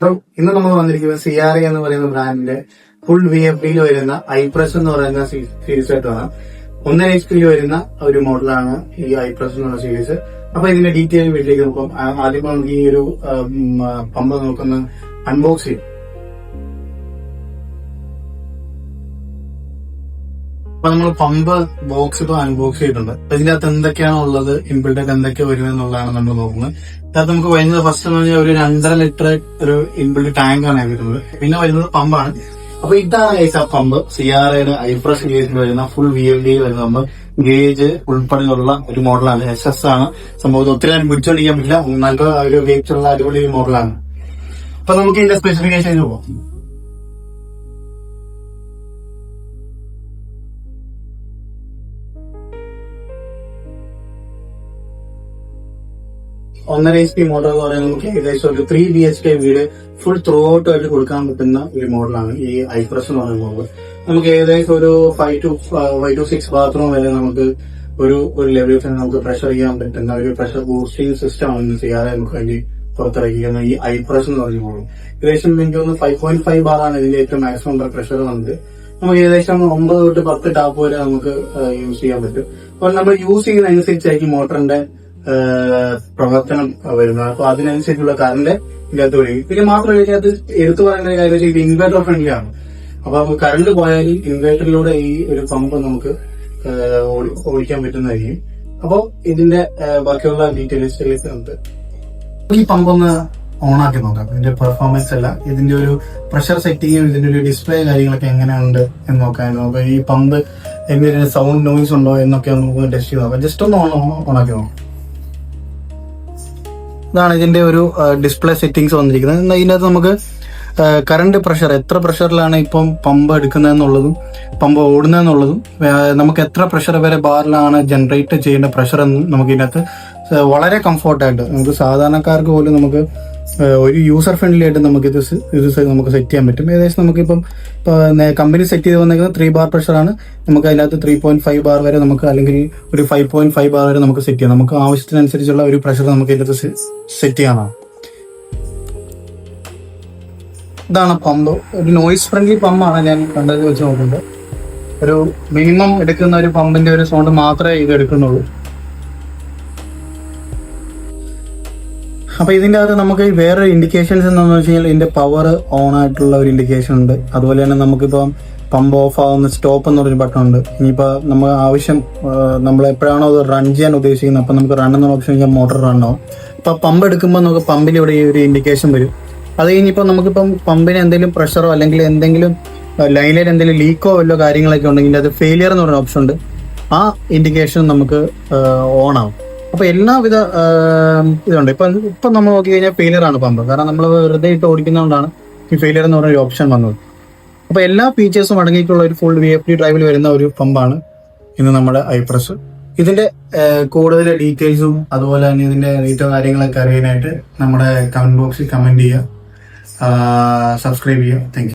അപ്പം ഇന്ന് നമ്മൾ വന്നിരിക്കുന്നത് CRA എന്ന് പറയുന്ന ബ്രാൻഡിന്റെ ഫുൾ VFD വരുന്ന ഐപ്രസ് എന്ന് പറയുന്ന സീരീസ് ആയിട്ടാണ്. 1.5 HP വരുന്ന ഒരു മോഡലാണ് ഈ ഐപ്രസ് എന്നുള്ള സീരീസ്. അപ്പൊ ഇതിന്റെ ഡീറ്റെയിൽ വീട്ടിലേക്ക് നോക്കാം. ആദ്യം നമുക്ക് ഈ ഒരു പമ്പ് നോക്കുന്ന അൺബോക്സ് ചെയ്യും. അപ്പൊ നമ്മൾ പമ്പ് ബോക്സ് ഇപ്പൊ അൺബോക്സ് ചെയ്തിട്ടുണ്ട്. അപ്പൊ ഇതിന്റെ അകത്ത് എന്തൊക്കെയാണ് ഉള്ളത്, ഇൻബിൽഡ് ആയിട്ട് എന്തൊക്കെ വരുന്നത് എന്നുള്ളതാണ് നമ്മൾ നോക്കുന്നത്. ഇതിനകത്ത് നമുക്ക് വരുന്നത് ഫസ്റ്റ് എന്ന് പറഞ്ഞാൽ ഒരു 2.5 ലിറ്റർ ഒരു ഇൻബിൽഡ് ടാങ്ക് ആണ് വരുന്നത്. പിന്നെ വരുന്നത് പമ്പാണ്. അപ്പൊ ഇതാണ് ആ പമ്പ്. CRAയുടെ ഐപ്രസ് സീരീസിൽ വരുന്ന ഫുൾ VFD വരുന്ന പമ്പ്. ഗേജ് ഉൾപ്പെടെയുള്ള ഒരു മോഡലാണ്. SS ആണ് സംഭവം. ഒത്തിരി നേരം പിടിച്ചോണ്ടിരിക്കാൻ പറ്റില്ല. നല്ല ഒരു ഗേജുള്ള അടിപൊളി മോഡലാണ്. അപ്പൊ നമുക്ക് ഇതിന്റെ സ്പെസിഫിക്കേഷൻ പോകാം. ഒന്നര HP മോഡൽ എന്ന് പറയുന്നത് നമുക്ക് ഏകദേശം ഒരു 3 BHK വീട് ഫുൾ ത്രൂ ഔട്ട് ആയിട്ട് കൊടുക്കാൻ പറ്റുന്ന ഒരു മോഡലാണ് ഈ ഐപ്രസ് എന്ന് പറയുന്ന മോഡൽ. നമുക്ക് ഏകദേശം ഒരു 5 to 6 ബാത്റൂം വരെ നമുക്ക് ഒരു ലെവലിൽ തന്നെ നമുക്ക് പ്രഷർ ചെയ്യാൻ പറ്റുന്ന ഒരു പ്രഷർ ബൂസ്റ്റിംഗ് സിസ്റ്റം ആണ് ചെയ്യാതെ നമുക്ക് വേണ്ടി പുറത്തിറക്കിയിരിക്കുന്ന ഈ ഐപ്രസ് എന്ന് പറയുന്ന മോഡൽ. ഏകദേശം എനിക്ക് ഒന്ന് 5.5 ബാറാണ് ഇതിന്റെ ഏറ്റവും മാക്സിമം പ്രഷർ വന്നത്. നമുക്ക് ഏകദേശം 9 തൊട്ട് 10 ടാപ്പ് വരെ നമുക്ക് യൂസ് ചെയ്യാൻ പറ്റും. അപ്പോൾ നമ്മൾ യൂസ് ചെയ്യുന്നതനുസരിച്ചായിരിക്കും മോട്ടറിന്റെ പ്രവർത്തനം വരുന്നത്. അപ്പൊ അതിനനുസരിച്ചുള്ള കറണ്ട് ഇതിനകത്ത് വരും. പിന്നെ മാത്രമല്ല ഇതിനകത്ത് എടുത്തു പറയേണ്ട കാര്യം വെച്ചാൽ ഇത് ഇൻവെർട്ടർ ഫ്രണ്ട്ലി ആണ്. അപ്പൊ നമുക്ക് കറണ്ട് പോയാൽ ഇൻവെർട്ടറിലൂടെ ഈ ഒരു പമ്പ് നമുക്ക് ഓടിക്കാൻ പറ്റുന്നതായിരിക്കും. അപ്പോൾ ഇതിന്റെ ബാക്കിയുള്ള ഡീറ്റെയിൽസിലേക്ക് നമുക്ക് ഈ പമ്പ് ഒന്ന് ഓണാക്കി നോക്കാം. ഇതിന്റെ പെർഫോമൻസ് അല്ല, ഇതിന്റെ ഒരു പ്രഷർ സെറ്റിങ്ങും ഇതിന്റെ ഒരു ഡിസ്പ്ലേ കാര്യങ്ങളൊക്കെ എങ്ങനെയുണ്ട് എന്ന് നോക്കാൻ. നമുക്ക് ഈ പമ്പ് എന്തെങ്കിലും സൗണ്ട് നോയിസ് ഉണ്ടോ എന്നൊക്കെ നമുക്ക് ടെസ്റ്റ് ചെയ്ത് നോക്കാം. ജസ്റ്റ് ഒന്ന് ഓണാക്കി നോക്കാം. ഇതാണ് ഇതിന്റെ ഒരു ഡിസ്പ്ലേ സെറ്റിംഗ്സ് വന്നിരിക്കുന്നത്. ഇതിനകത്ത് നമുക്ക് കറണ്ട് പ്രഷർ, എത്ര പ്രഷറിലാണ് ഇപ്പം പമ്പ് എടുക്കുന്നതെന്നുള്ളതും പമ്പ് ഓടുന്നതെന്നുള്ളതും നമുക്ക് എത്ര പ്രഷർ വരെ ബാറിലാണ് ജനറേറ്റ് ചെയ്യേണ്ട പ്രഷർ എന്നും നമുക്ക് ഇതിനകത്ത് വളരെ കംഫോർട്ടായിട്ട് നമുക്ക് സാധാരണക്കാർക്ക് പോലും നമുക്ക് ഒരു യൂസർ ഫ്രണ്ട്ലി ആയിട്ട് നമുക്ക് ഇത് നമുക്ക് സെറ്റ് ചെയ്യാൻ പറ്റും. ഏകദേശം നമുക്കിപ്പം കമ്പനി സെറ്റ് ചെയ്ത് വന്നിരിക്കുന്നത് 3 ബാർ പ്രഷറാണ്. നമുക്ക് അതിനകത്ത് 3.5 ബാർ വരെ നമുക്ക് അല്ലെങ്കിൽ ഒരു 5.5 ബാർ വരെ നമുക്ക് സെറ്റ് ചെയ്യാം. നമുക്ക് ആവശ്യത്തിനനുസരിച്ചുള്ള ഒരു പ്രഷർ നമുക്ക് ഇതിനകത്ത് സെറ്റ് ചെയ്യാനാണ്. ഇതാണ് പമ്പ്. ഒരു നോയിസ് ഫ്രണ്ട്ലി പമ്പാണ് ഞാൻ കണ്ടത് വെച്ച് നോക്കുമ്പോൾ. ഒരു മിനിമം എടുക്കുന്ന ഒരു പമ്പിന്റെ ഒരു സൗണ്ട് മാത്രമേ ഇത് എടുക്കുന്നുള്ളൂ. അപ്പൊ ഇതിന്റെ അകത്ത് നമുക്ക് വേറെ ഇൻഡിക്കേഷൻസ് എന്താണെന്ന് വെച്ച് കഴിഞ്ഞാൽ ഇതിന്റെ പവർ ഓൺ ആയിട്ടുള്ള ഒരു ഇൻഡിക്കേഷൻ ഉണ്ട്. അതുപോലെ തന്നെ നമുക്കിപ്പം പമ്പ് ഓഫ് ആവുന്ന സ്റ്റോപ്പ് എന്ന് പറഞ്ഞൊരു ബട്ടൺ ഉണ്ട്. ഇനിയിപ്പോ നമ്മൾ ആവശ്യം നമ്മൾ എപ്പോഴാണോ അത് റൺ ചെയ്യാൻ ഉദ്ദേശിക്കുന്നത് അപ്പൊ നമുക്ക് റൺ എന്നുള്ള ഓപ്ഷൻ കഴിഞ്ഞാൽ മോട്ടർ റൺ ആവും. അപ്പൊ പമ്പ് എടുക്കുമ്പോൾ നമുക്ക് പമ്പിൽ ഇവിടെ ഈ ഒരു ഇൻഡിക്കേഷൻ വരും. അത് കഴിഞ്ഞിപ്പോൾ നമുക്കിപ്പം പമ്പിന് എന്തെങ്കിലും പ്രഷറോ അല്ലെങ്കിൽ എന്തെങ്കിലും ലൈനിൽ എന്തെങ്കിലും ലീക്കോ വല്ലോ കാര്യങ്ങളൊക്കെ ഉണ്ടെങ്കിൽ അത് ഫെയിലിയർ എന്ന് പറയുന്ന ഓപ്ഷൻ ഉണ്ട്. ആ ഇൻഡിക്കേഷൻ നമുക്ക് ഓൺ ആവും. അപ്പൊ എല്ലാവിധ ഇതുണ്ട്. ഇപ്പൊ നമ്മൾ നോക്കി കഴിഞ്ഞാൽ ഫെയിലിയർ ആണ് പമ്പ്. കാരണം നമ്മൾ വെറുതെ ഇട്ട് ഓടിക്കുന്നതുകൊണ്ടാണ് ഈ ഫെയിലിയർ എന്ന് പറഞ്ഞ ഒരു ഓപ്ഷൻ വന്നത്. അപ്പൊ എല്ലാ ഫീച്ചേഴ്സും അടങ്ങിയിട്ടുള്ള ഒരു ഫുൾ VFD ഡ്രൈവിൽ വരുന്ന ഒരു പമ്പാണ് ഇന്ന് നമ്മുടെ ഐപ്രസ്. ഇതിന്റെ കൂടുതൽ ഡീറ്റെയിൽസും അതുപോലെ തന്നെ ഇതിന്റെ റേറ്റോ കാര്യങ്ങളൊക്കെ അറിയാനായിട്ട് നമ്മുടെ കമന്റ് ബോക്സിൽ കമന്റ് ചെയ്യുക, സബ്സ്ക്രൈബ് ചെയ്യുക. Thank you.